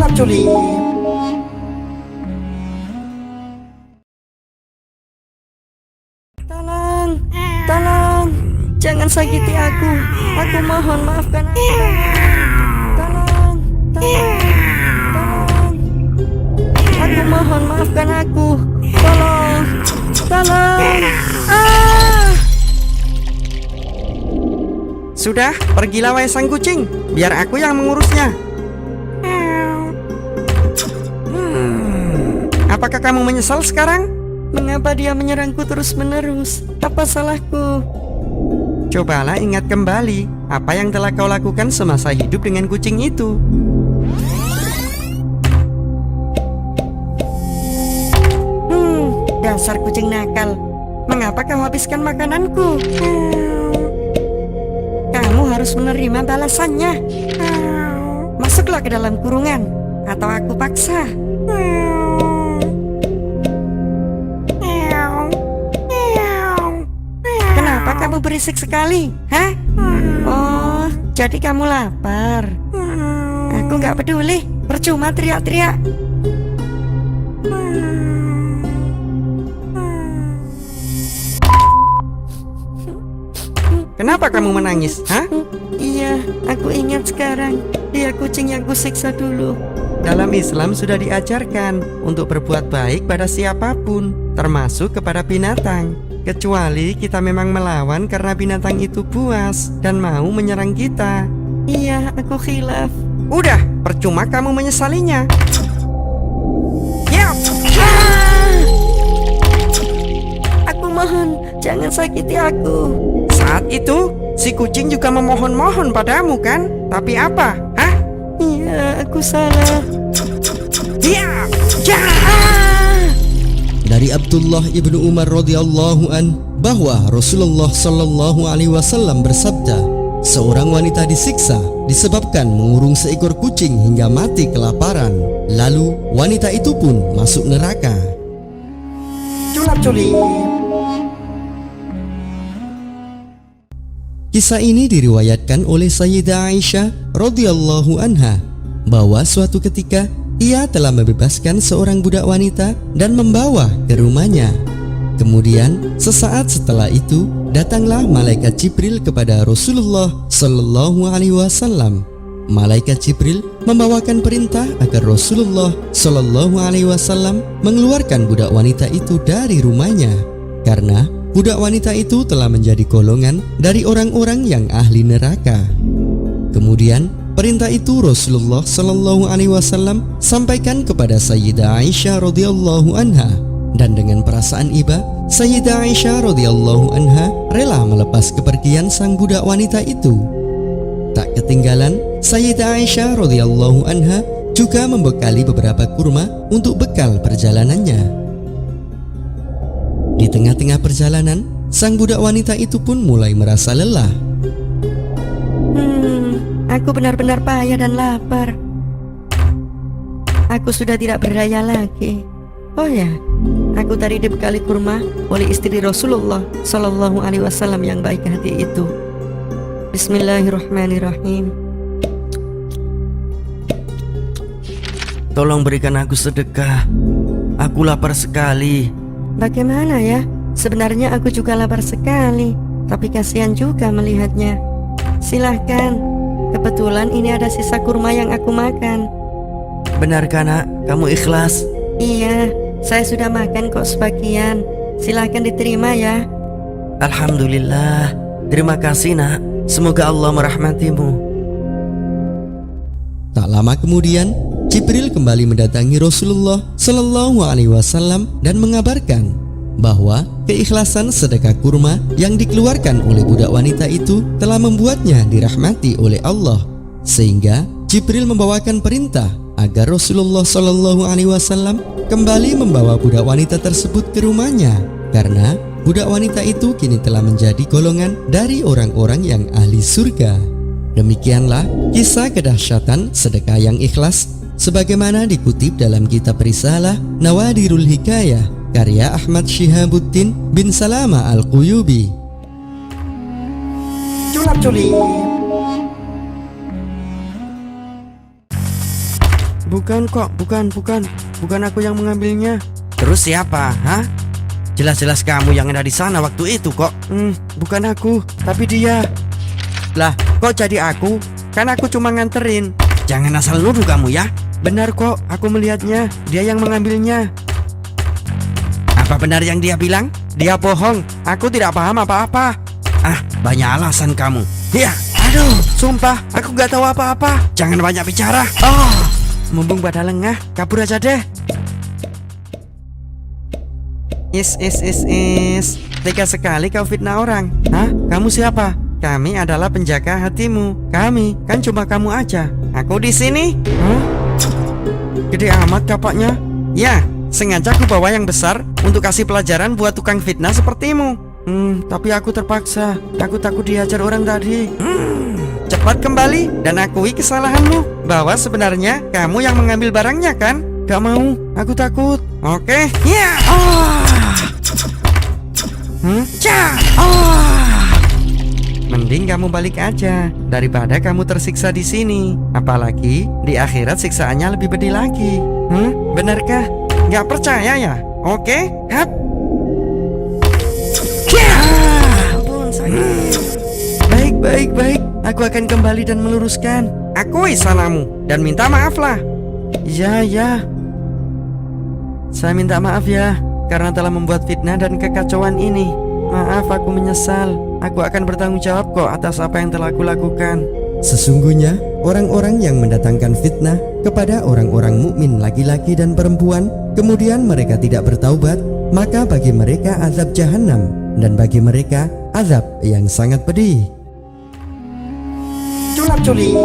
Culap-culip. Tolong, tolong, jangan sakiti aku. Aku mohon maafkan aku. Tolong, tolong, tolong. Aku mohon maafkan aku. Tolong, tolong. Sudah, pergilah wahai sang kucing. Biar aku yang mengurusnya. Apakah kamu menyesal sekarang? Mengapa dia menyerangku terus-menerus? Apa salahku? Cobalah ingat kembali apa yang telah kau lakukan semasa hidup dengan kucing itu. Dasar kucing nakal. Mengapa kau habiskan makananku? Kamu harus menerima balasannya. Masuklah ke dalam kurungan, atau aku paksa. Kenapa kamu berisik sekali? Hah? Oh, jadi kamu lapar. Aku nggak peduli. Percuma teriak-teriak. Kenapa kamu menangis? Hah? Iya, aku ingat sekarang. Dia kucing yang kusiksa dulu. Dalam Islam sudah diajarkan untuk berbuat baik pada siapapun, termasuk kepada binatang. Kecuali kita memang melawan karena binatang itu buas dan mau menyerang kita. Iya, aku khilaf. Udah, percuma kamu menyesalinya. Yap! Aku mohon, jangan sakiti aku. Saat itu, si kucing juga memohon-mohon padamu kan? Tapi apa? Hah? Iya, aku salah. Ya! Ya! Dari Abdullah ibnu Umar radhiyallahu an bahwa Rasulullah sallallahu alaihi wasallam bersabda, seorang wanita disiksa disebabkan mengurung seekor kucing hingga mati kelaparan. Lalu wanita itu pun masuk neraka. Culap-culip. Kisah ini diriwayatkan oleh Sayyidah Aisyah radhiyallahu anha bahwa suatu ketika ia telah membebaskan seorang budak wanita dan membawa ke rumahnya. Kemudian sesaat setelah itu datanglah malaikat Jibril kepada Rasulullah sallallahu alaihi wasallam. Malaikat Jibril membawakan perintah agar Rasulullah sallallahu alaihi wasallam mengeluarkan budak wanita itu dari rumahnya karena budak wanita itu telah menjadi golongan dari orang-orang yang ahli neraka. Kemudian perintah itu Rasulullah Shallallahu Alaihi Wasallam sampaikan kepada Sayyidah Aisyah radhiyallahu anha, dan dengan perasaan iba, Sayyidah Aisyah radhiyallahu anha rela melepas kepergian sang budak wanita itu. Tak ketinggalan, Sayyidah Aisyah radhiyallahu anha juga membekali beberapa kurma untuk bekal perjalanannya. Di tengah-tengah perjalanan, sang budak wanita itu pun mulai merasa lelah. Aku benar-benar payah dan lapar. Aku sudah tidak berdaya lagi. Oh ya, aku tadi dibekali kurma oleh istri Rasulullah Sallallahu Alaihi Wasallam yang baik hati itu. Bismillahirrahmanirrahim. Tolong berikan aku sedekah. Aku lapar sekali. Bagaimana ya? Sebenarnya aku juga lapar sekali, tapi kasihan juga melihatnya. Silahkan. Kebetulan ini ada sisa kurma yang aku makan. Benarkah nak? Kamu ikhlas? Iya, saya sudah makan kok sebagian. Silahkan diterima ya. Alhamdulillah. Terima kasih nak. Semoga Allah merahmatimu. Tak lama kemudian, Jibril kembali mendatangi Rasulullah Shallallahu Alaihi Wasallam dan mengabarkan bahwa keikhlasan sedekah kurma yang dikeluarkan oleh budak wanita itu telah membuatnya dirahmati oleh Allah, sehingga Jibril membawakan perintah agar Rasulullah Shallallahu Alaihi Wasallam kembali membawa budak wanita tersebut ke rumahnya, karena budak wanita itu kini telah menjadi golongan dari orang-orang yang ahli surga. Demikianlah kisah kedahsyatan sedekah yang ikhlas, sebagaimana dikutip dalam kitab Risalah Nawadirul Hikayah karya Ahmad Syihabuddin bin Salama Al-Quyubi. Culap-culip. Bukan kok, bukan aku yang mengambilnya. Terus siapa? Hah? Jelas-jelas kamu yang ada di sana waktu itu kok. Bukan aku, tapi dia. Lah, kok jadi aku? Kan aku cuma nganterin. Jangan asal nuduh kamu ya. Benar kok, aku melihatnya. Dia yang mengambilnya. Apa benar yang dia bilang? Dia bohong, aku tidak paham apa-apa. Banyak alasan kamu. Ya, Aduh, sumpah, aku gak tahu apa-apa. jangan banyak bicara. Mumpung pada lengah, kabur aja deh. Is. Tega sekali kau fitnah orang. Hah? Kamu siapa? Kami adalah penjaga hatimu. Kami, kan cuma kamu aja. Aku di sini. Hah? Gede amat kapaknya. Ya, sengaja aku bawa yang besar untuk kasih pelajaran buat tukang fitnah sepertimu. Tapi aku terpaksa. Aku takut diajar orang tadi. Cepat kembali dan akui kesalahanmu, bahwa sebenarnya kamu yang mengambil barangnya kan? Gak mau, aku takut. Oke. Ya. Mending kamu balik aja daripada kamu tersiksa di sini. Apalagi di akhirat siksaannya lebih pedih lagi. Benarkah? Gak percaya ya? Oke. Hap. Ampun, sakit. Baik. Aku akan kembali dan meluruskan. Akui salahmu dan minta maaflah. Ya. Saya minta maaf ya karena telah membuat fitnah dan kekacauan ini. Maaf, aku menyesal. Aku akan bertanggung jawab kok atas apa yang telah aku lakukan. Sesungguhnya orang-orang yang mendatangkan fitnah kepada orang-orang mukmin laki-laki dan perempuan, kemudian mereka tidak bertaubat, maka bagi mereka azab jahanam, dan bagi mereka azab yang sangat pedih. Culap-culip.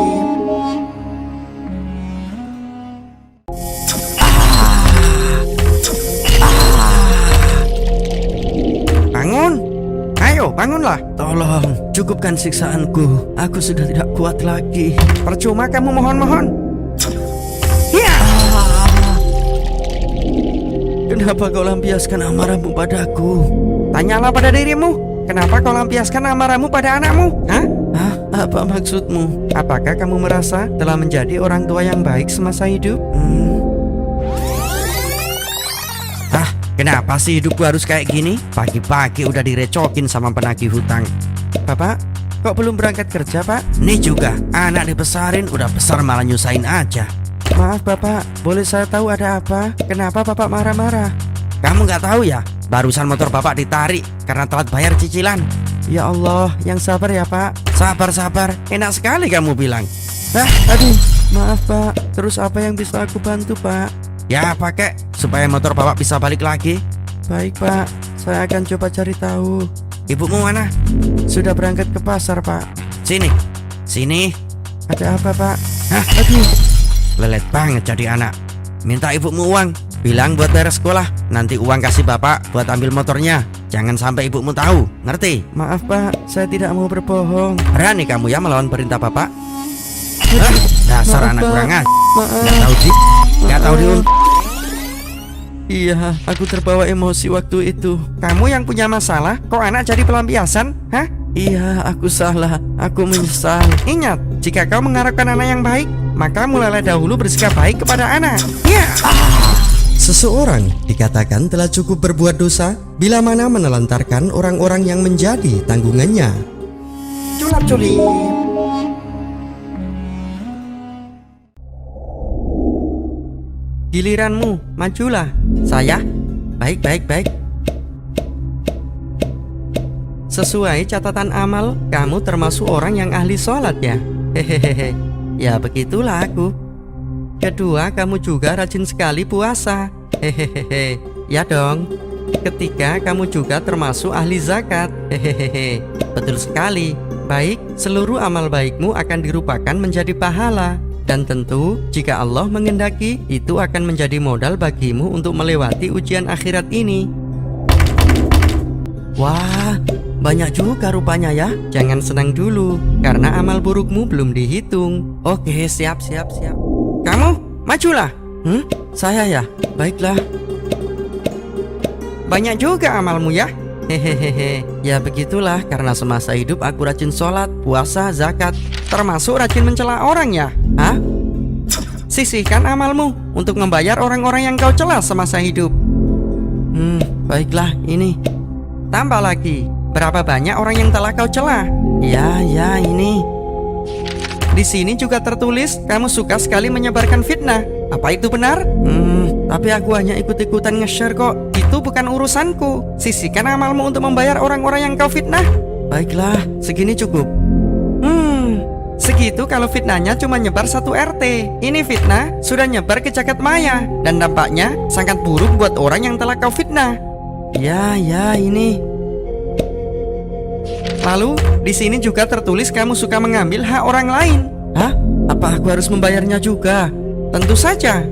Bangun. Ayo, bangunlah. Tolong, cukupkan siksaanku. Aku sudah tidak kuat lagi. Percuma kamu mohon-mohon. Ya. Kenapa kau lampiaskan amarahmu padaku? Tanyalah pada dirimu. Kenapa kau lampiaskan amarahmu pada anakmu? Hah? Apa maksudmu? Apakah kamu merasa telah menjadi orang tua yang baik semasa hidup? Kenapa sih hidupku harus kayak gini? Pagi-pagi udah direcokin sama penagih hutang. Bapak, kok belum berangkat kerja, Pak? Nih juga, anak dibesarin udah besar malah nyusahin aja. Maaf, Bapak. Boleh saya tahu ada apa? Kenapa Bapak marah-marah? Kamu nggak tahu ya? Barusan motor bapak ditarik karena telat bayar cicilan. Ya Allah, yang sabar ya, Pak. Sabar. Enak sekali kamu bilang. Aduh, maaf, Pak. Terus apa yang bisa aku bantu, Pak? Ya pakai supaya motor bapak bisa balik lagi. Baik, Pak. Saya akan coba cari tahu. Ibumu mana? Sudah berangkat ke pasar, Pak. Sini. Ada apa, Pak? Aduh, lelet banget jadi anak. Minta ibumu uang, bilang buat bayar sekolah. Nanti uang kasih bapak buat ambil motornya. Jangan sampai ibumu tahu, ngerti? Maaf, Pak. Saya tidak mau berbohong. Berani kamu ya melawan perintah bapak? Dasar Maaf, anak Pak. kurang ajar. Maaf. Gak tahu diun. Iya, aku terbawa emosi waktu itu. Kamu yang punya masalah, kok anak jadi pelampiasan? Hah? Iya, aku salah. Aku menyesal. Ingat, jika kau mengharapkan anak yang baik, maka mulailah dahulu bersikap baik kepada anak. Ya. Seseorang dikatakan telah cukup berbuat dosa bila mana menelantarkan orang-orang yang menjadi tanggungannya. Culap-culip. Giliranmu, majulah. Saya? Baik. Sesuai catatan amal, kamu termasuk orang yang ahli sholat ya? Hehehe. Ya begitulah aku. Kedua, kamu juga rajin sekali puasa. Hehehe. Ya dong. Ketiga, kamu juga termasuk ahli zakat. Hehehe. Betul sekali. Baik, seluruh amal baikmu akan dirupakan menjadi pahala. Dan tentu, jika Allah menghendaki, itu akan menjadi modal bagimu untuk melewati ujian akhirat ini. Wah, banyak juga rupanya ya. Jangan senang dulu, karena amal burukmu belum dihitung. Oke, siap. Kamu, majulah. Saya ya? Baiklah. Banyak juga amalmu ya? Hehehe. Ya begitulah, karena semasa hidup aku rajin sholat, puasa, zakat, termasuk rajin mencela orang ya. Hah? sisihkan amalmu untuk membayar orang-orang yang kau cela semasa hidup. Baiklah ini. Tambah lagi, berapa banyak orang yang telah kau cela? Ya ini. Di sini juga tertulis kamu suka sekali menyebarkan fitnah. Apa itu benar? Tapi aku hanya ikut-ikutan nge-share kok. Itu bukan urusanku. Sisihkan amalmu untuk membayar orang-orang yang kau fitnah. Baiklah, segini cukup. Segitu kalau fitnahnya cuma nyebar 1 RT. Ini fitnah sudah nyebar ke jagat maya dan dampaknya sangat buruk buat orang yang telah kau fitnah. Ya ini. Lalu di sini juga tertulis kamu suka mengambil hak orang lain. Hah? Apa aku harus membayarnya juga? Tentu saja.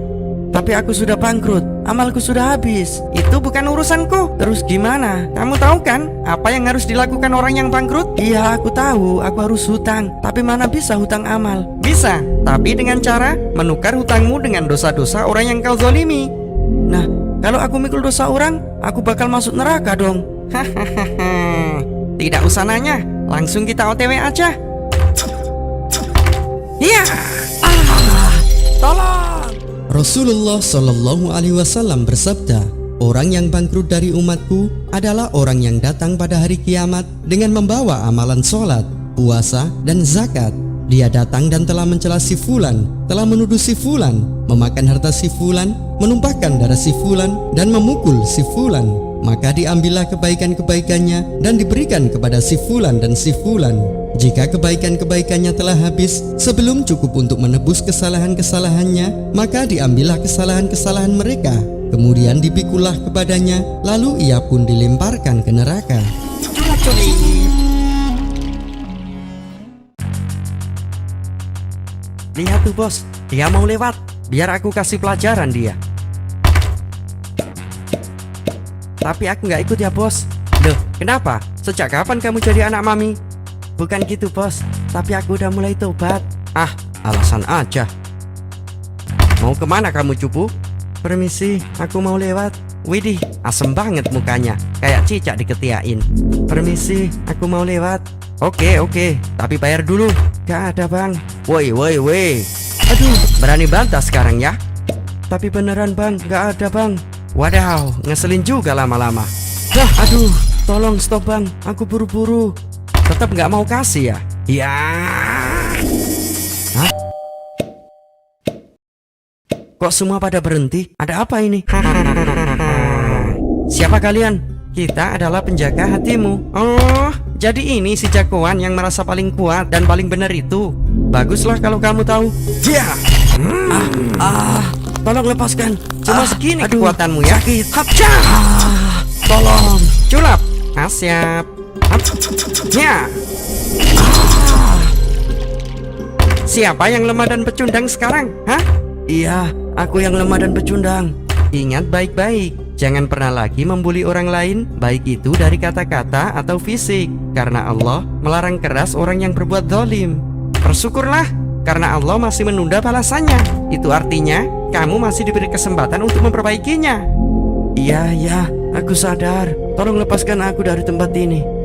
Tapi aku sudah bangkrut, amalku sudah habis. Itu bukan urusanku. Terus gimana? Kamu tahu kan apa yang harus dilakukan orang yang bangkrut? Iya, aku tahu, aku harus hutang. Tapi mana bisa hutang amal? Bisa, tapi dengan cara menukar hutangmu dengan dosa-dosa orang yang kau zolimi. Nah, kalau aku mikul dosa orang, aku bakal masuk neraka dong. Hahaha. Tidak usah nanya, langsung kita OTW aja. Iya. Tolong! Rasulullah Shallallahu Alaihi Wasallam bersabda, orang yang bangkrut dari umatku adalah orang yang datang pada hari kiamat dengan membawa amalan sholat, puasa, dan zakat. Dia datang dan telah mencela si fulan, telah menuduh si fulan, memakan harta si fulan, menumpahkan darah si fulan, dan memukul si fulan. Maka diambillah kebaikan-kebaikannya dan diberikan kepada si fulan dan si fulan. Jika kebaikan-kebaikannya telah habis sebelum cukup untuk menebus kesalahan-kesalahannya, maka diambillah kesalahan-kesalahan mereka. Kemudian dipikullah kepadanya, lalu ia pun dilemparkan ke neraka. Lihat tuh bos, dia mau lewat. Biar aku kasih pelajaran dia. Tapi aku nggak ikut ya bos. Loh, kenapa? Sejak kapan kamu jadi anak mami? Bukan gitu bos, tapi aku udah mulai tobat. Ah, alasan aja. Mau kemana kamu cupu? Permisi, aku mau lewat. Widih, asem banget mukanya, kayak cicak diketiain. Permisi, aku mau lewat. Oke, tapi bayar dulu. Gak ada bang. Woi. Aduh, berani bantah sekarang ya? Tapi beneran bang, gak ada bang. Wadaw, ngeselin juga lama-lama. Aduh, tolong stop bang, aku buru-buru. Tetap nggak mau kasih ya? Ya. Hah? Kok semua pada berhenti? Ada apa ini? Siapa kalian? Kita adalah penjaga hatimu. Oh, jadi ini si jagoan yang merasa paling kuat dan paling benar itu. Baguslah kalau kamu tahu. Ya. Tolong lepaskan. Cuma segini aduh, kekuatanmu ya. Sakit. Hapca. Tolong. Culap. Siap. Ya. Siapa yang lemah dan pecundang sekarang? Hah? Iya, aku yang lemah dan pecundang. Ingat baik-baik, jangan pernah lagi membuli orang lain, baik itu dari kata-kata atau fisik, karena Allah melarang keras orang yang berbuat zalim. Bersyukurlah, karena Allah masih menunda balasannya. Itu artinya kamu masih diberi kesempatan untuk memperbaikinya. Iya, aku sadar. Tolong lepaskan aku dari tempat ini.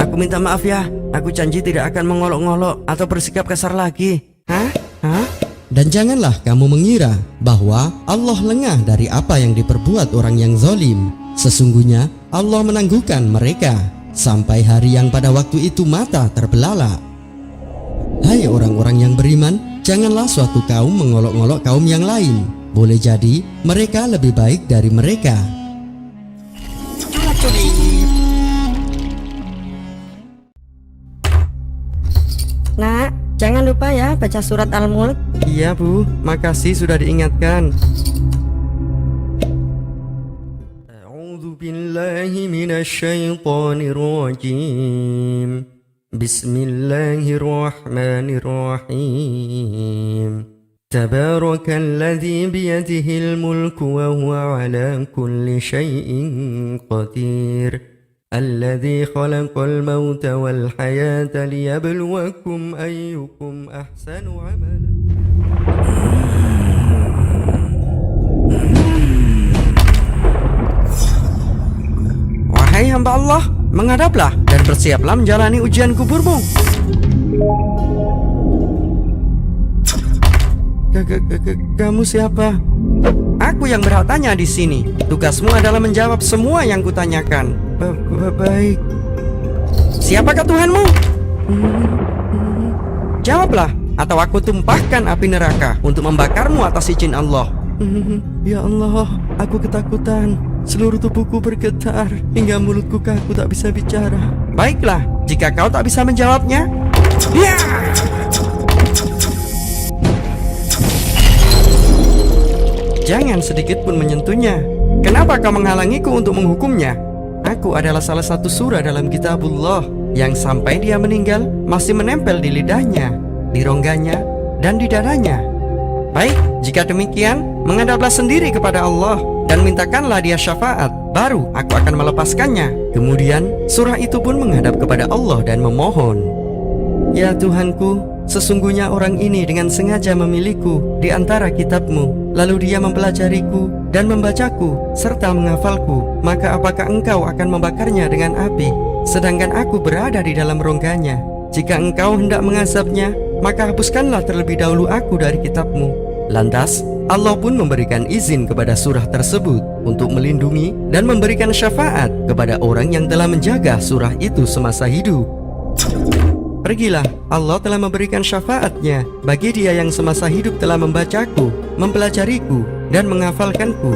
Aku minta maaf ya. Aku janji tidak akan mengolok-ngolok atau bersikap kasar lagi. Hah? Dan janganlah kamu mengira bahwa Allah lengah dari apa yang diperbuat orang yang zalim. Sesungguhnya Allah menangguhkan mereka sampai hari yang pada waktu itu mata terbelalak. Hai orang-orang yang beriman, janganlah suatu kaum mengolok-ngolok kaum yang lain. Boleh jadi mereka lebih baik dari mereka. Nak, jangan lupa ya baca surat Al-Mulk. Iya Bu, makasih sudah diingatkan. A'udzu billahi minasyaitonir rajim. Bismillahirrahmanirrahim. Tabarakalladzi biyadihil mulku wa huwa ala kulli syai'in qadir. الذي خلق الموت والحياة ليبلوكم أيكم أحسن عملا. Wahai hamba Allah, menghadaplah dan bersiaplah menjalani ujian kuburmu. Kamu siapa? Aku yang berhak tanya di sini. Tugasmu adalah menjawab semua yang kutanyakan. Baik. Siapakah Tuhanmu? Jawablah, atau aku tumpahkan api neraka untuk membakarmu atas izin Allah. Ya Allah, aku ketakutan. Seluruh tubuhku bergetar hingga mulutku kaku tak bisa bicara. Baiklah, jika kau tak bisa menjawabnya, ya! Jangan sedikit pun menyentuhnya. Kenapa kau menghalangiku untuk menghukumnya? Aku adalah salah satu surah dalam kitabullah yang sampai dia meninggal masih menempel di lidahnya, di rongganya, dan di dadanya. Baik, jika demikian, menghadaplah sendiri kepada Allah dan mintakanlah dia syafaat. Baru aku akan melepaskannya. Kemudian surah itu pun menghadap kepada Allah dan memohon, Ya Tuhanku, sesungguhnya orang ini dengan sengaja memilihku di antara kitabmu, lalu dia mempelajariku dan membacaku serta menghafalku. Maka apakah engkau akan membakarnya dengan api, sedangkan aku berada di dalam rongganya? Jika engkau hendak mengazabnya, maka hapuskanlah terlebih dahulu aku dari kitabmu. Lantas Allah pun memberikan izin kepada surah tersebut untuk melindungi dan memberikan syafaat kepada orang yang telah menjaga surah itu semasa hidup. Pergilah, Allah telah memberikan syafaatnya bagi dia yang semasa hidup telah membacaku, mempelajariku, dan menghafalkanku.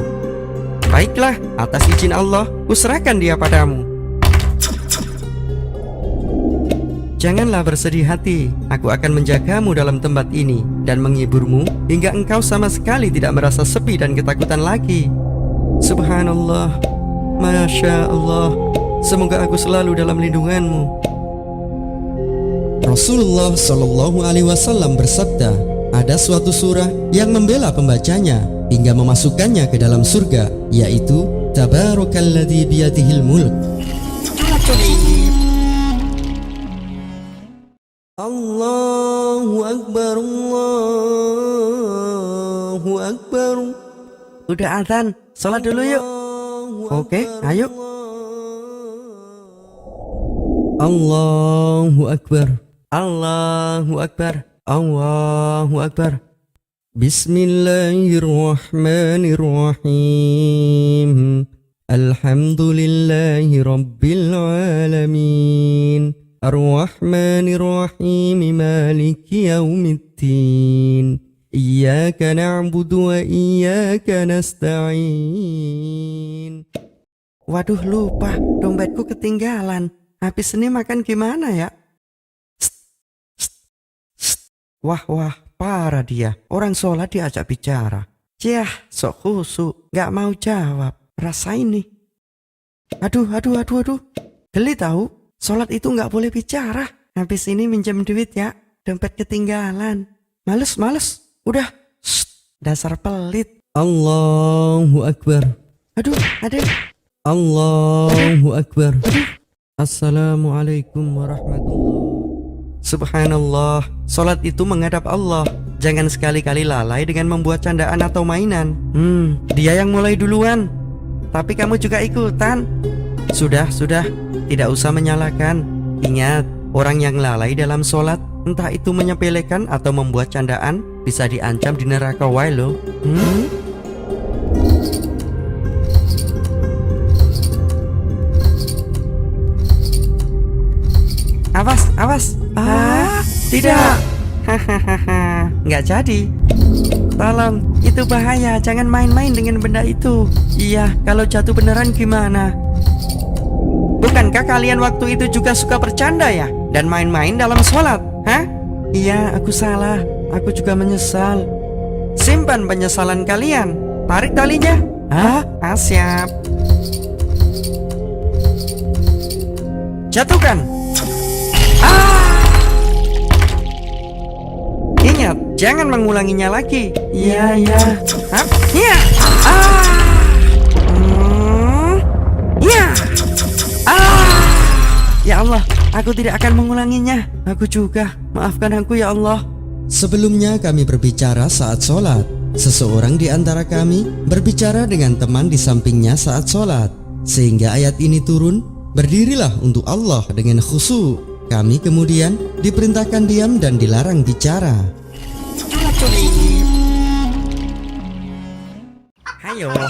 Baiklah, atas izin Allah, kuserahkan dia padamu. Janganlah bersedih hati, aku akan menjagamu dalam tempat ini dan menghiburmu hingga engkau sama sekali tidak merasa sepi dan ketakutan lagi. Subhanallah, Masya Allah, semoga aku selalu dalam lindunganmu. Rasulullah Shallallahu Alaihi Wasallam bersabda, ada suatu surah yang membela pembacanya hingga memasukkannya ke dalam surga, yaitu Tabarakalladzi biyadihil mulk. Allahu Akbar, Allahu Akbar. Udah azan, sholat dulu yuk. Oke, ayo. Allahu Akbar, Allahu Akbar, Allahu Akbar. Bismillahirrahmanirrahim. Alhamdulillahi Rabbil Alamin. Ar-Rahmanir-Rahim. Maliki yaumiddin. Iyyaka na'budu wa iyyaka nasta'in. Waduh, lupa, dompetku ketinggalan. Habis ini makan gimana ya? Wah, parah dia. Orang sholat diajak bicara. Yah, sok khusyuk, gak mau jawab. Rasain nih. Aduh. Geli tahu, sholat itu gak boleh bicara. Habis ini minjem duit ya, dompet ketinggalan. Males. Udah, dasar pelit. Allahu Akbar. Aduh. Allahu Akbar. Assalamualaikum warahmatullahi. Subhanallah, sholat itu menghadap Allah. Jangan sekali-kali lalai dengan membuat candaan atau mainan. Dia yang mulai duluan, tapi kamu juga ikutan. Sudah, tidak usah menyalahkan. Ingat, orang yang lalai dalam sholat, entah itu menyepelekan atau membuat candaan, bisa diancam di neraka wae loh. Awas. Tidak. Hahaha, nggak jadi. Tolong, itu bahaya. Jangan main-main dengan benda itu. Iya, kalau jatuh beneran gimana? Bukankah kalian waktu itu juga suka bercanda ya? Dan main-main dalam sholat? Hah? Iya, aku salah. Aku juga menyesal. Simpan penyesalan kalian. Tarik talinya. Siap. Jatuhkan. Ingat, jangan mengulanginya lagi. Iya. Ya Allah, aku tidak akan mengulanginya. Aku juga, maafkan aku ya Allah. Sebelumnya kami berbicara saat sholat. Seseorang di antara kami berbicara dengan teman di sampingnya saat sholat, sehingga ayat ini turun, berdirilah untuk Allah dengan khusyuk. Kami kemudian diperintahkan diam dan dilarang bicara.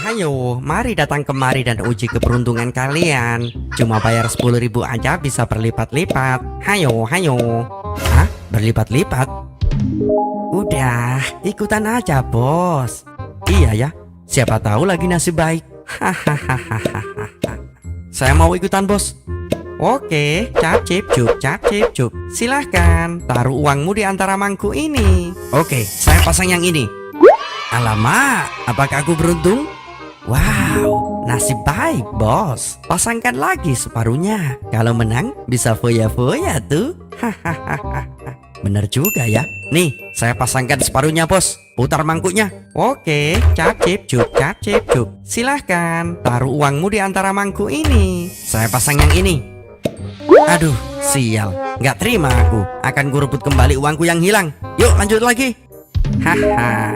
Hayo, mari datang kemari dan uji keberuntungan kalian. Cuma bayar 10.000 aja bisa berlipat-lipat. Hayo. Hah? Berlipat-lipat? Udah, ikutan aja bos. Iya ya, siapa tahu lagi nasib baik. Hahaha. Saya mau ikutan bos. Oke, cap cip cup. Silahkan, taruh uangmu di antara mangkuk ini. Oke, saya pasang yang ini. Alamak, apakah aku beruntung? Wow, nasib baik bos. Pasangkan lagi separuhnya. Kalau menang bisa foya-foya tuh. Hahaha. Bener juga ya. Nih, saya pasangkan separuhnya bos. Putar mangkuknya. Oke, cap cip cup. Silahkan, taruh uangmu di antara mangkuk ini. Saya pasang yang ini. Aduh, sial. Nggak terima aku. Akan kurebut kembali uangku yang hilang. Yuk lanjut lagi. Haha.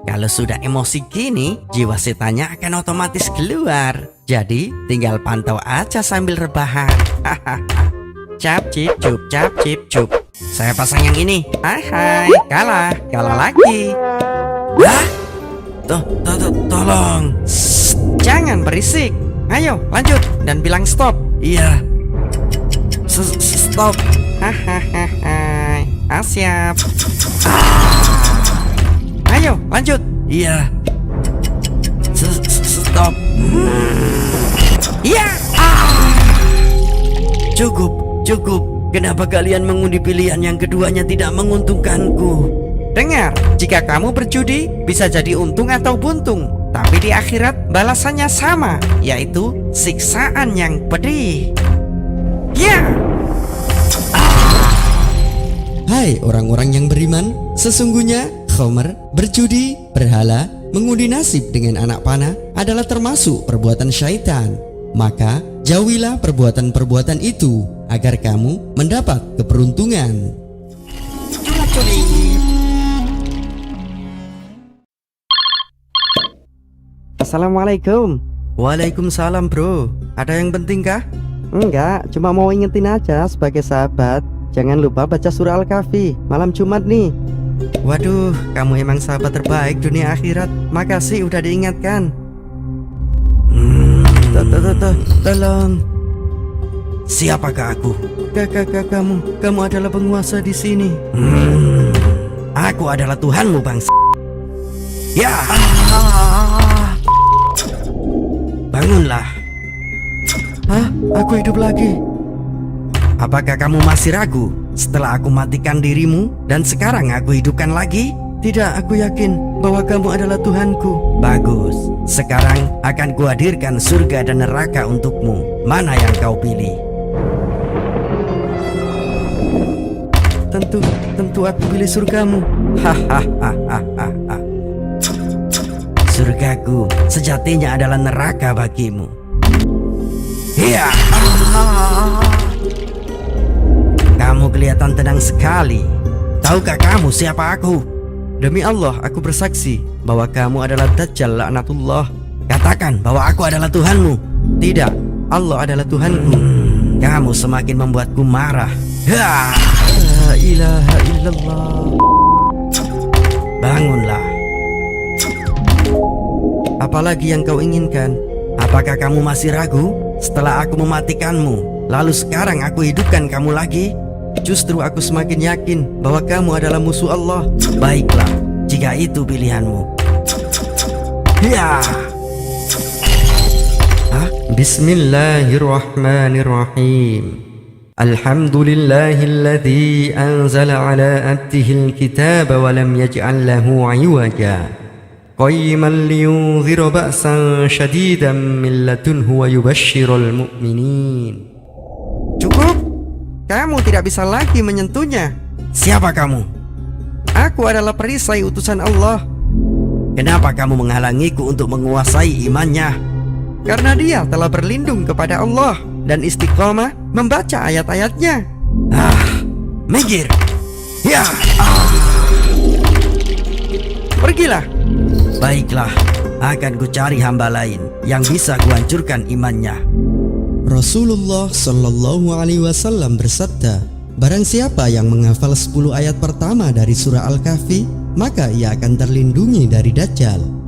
Kalau sudah emosi gini, jiwa setannya akan otomatis keluar. Jadi, tinggal pantau aja sambil rebahan. Hahaha. Cap cip cup. Saya pasang yang ini. Hai, kalah lagi. Hah? Tolong. Jangan berisik. Ayo, lanjut dan bilang stop. Iya. Stop. Hahaha. Siap. Ayo, lanjut. Iya. Stop. Iya. Cukup. Kenapa kalian mengundi pilihan yang keduanya tidak menguntungkanku? Dengar, jika kamu berjudi, bisa jadi untung atau buntung. Tapi di akhirat balasannya sama, yaitu siksaan yang pedih. Ya. Hai orang-orang yang beriman, sesungguhnya khomer, berjudi, berhala, mengundi nasib dengan anak panah adalah termasuk perbuatan syaitan. Maka jauhilah perbuatan-perbuatan itu agar kamu mendapat keberuntungan. Assalamualaikum. Waalaikumsalam bro. Ada yang penting kah? Enggak, cuma mau ingetin aja sebagai sahabat. Jangan lupa baca surah Al-Kahfi malam Jumat nih. Waduh, kamu emang sahabat terbaik dunia akhirat. Makasih udah diingatkan. Tolong. Siapakah aku? Kamu adalah penguasa di sini. Aku adalah Tuhanmu bangsa. Ya. Bangunlah. Hah? Aku hidup lagi. Apakah kamu masih ragu setelah aku matikan dirimu dan sekarang aku hidupkan lagi? Tidak, aku yakin bahwa kamu adalah Tuhanku. Bagus. Sekarang akan kuhadirkan surga dan neraka untukmu. Mana yang kau pilih? Tentu aku pilih surgamu. Hahaha. Surgaku sejatinya adalah neraka bagimu. Iya. Kamu kelihatan tenang sekali. Tahukah kamu siapa aku? Demi Allah, aku bersaksi bahwa kamu adalah Dajjal laknatullah. Katakan bahwa aku adalah Tuhanmu. Tidak, Allah adalah Tuhanku. Kamu semakin membuatku marah. La ilaha illallah. Bangunlah. Apalagi yang kau inginkan? Apakah kamu masih ragu setelah aku mematikanmu? Lalu sekarang aku hidupkan kamu lagi? Justru aku semakin yakin bahwa kamu adalah musuh Allah. Baiklah, jika itu pilihanmu. Ya. Bismillahirrahmanirrahim. Alhamdulillahilladzi anzala ala abdihil kitaba wa lam yaj'al lahu 'iwaja. Qayyiman liyunzira ba'san syadidan min ladunhu wa yubashshiral mu'minin. Cukup. Kamu tidak bisa lagi menyentuhnya. Siapa kamu? Aku adalah perisai utusan Allah. Kenapa kamu menghalangiku untuk menguasai imannya? Karena dia telah berlindung kepada Allah dan istiqomah membaca ayat-ayatnya. Minggir. Ya. Pergilah. Baiklah, akan kucari hamba lain yang bisa kuhancurkan imannya. Rasulullah Shallallahu Alaihi Wasallam bersabda, Barang siapa yang menghafal 10 ayat pertama dari surah Al-Kahfi, maka ia akan terlindungi dari Dajjal.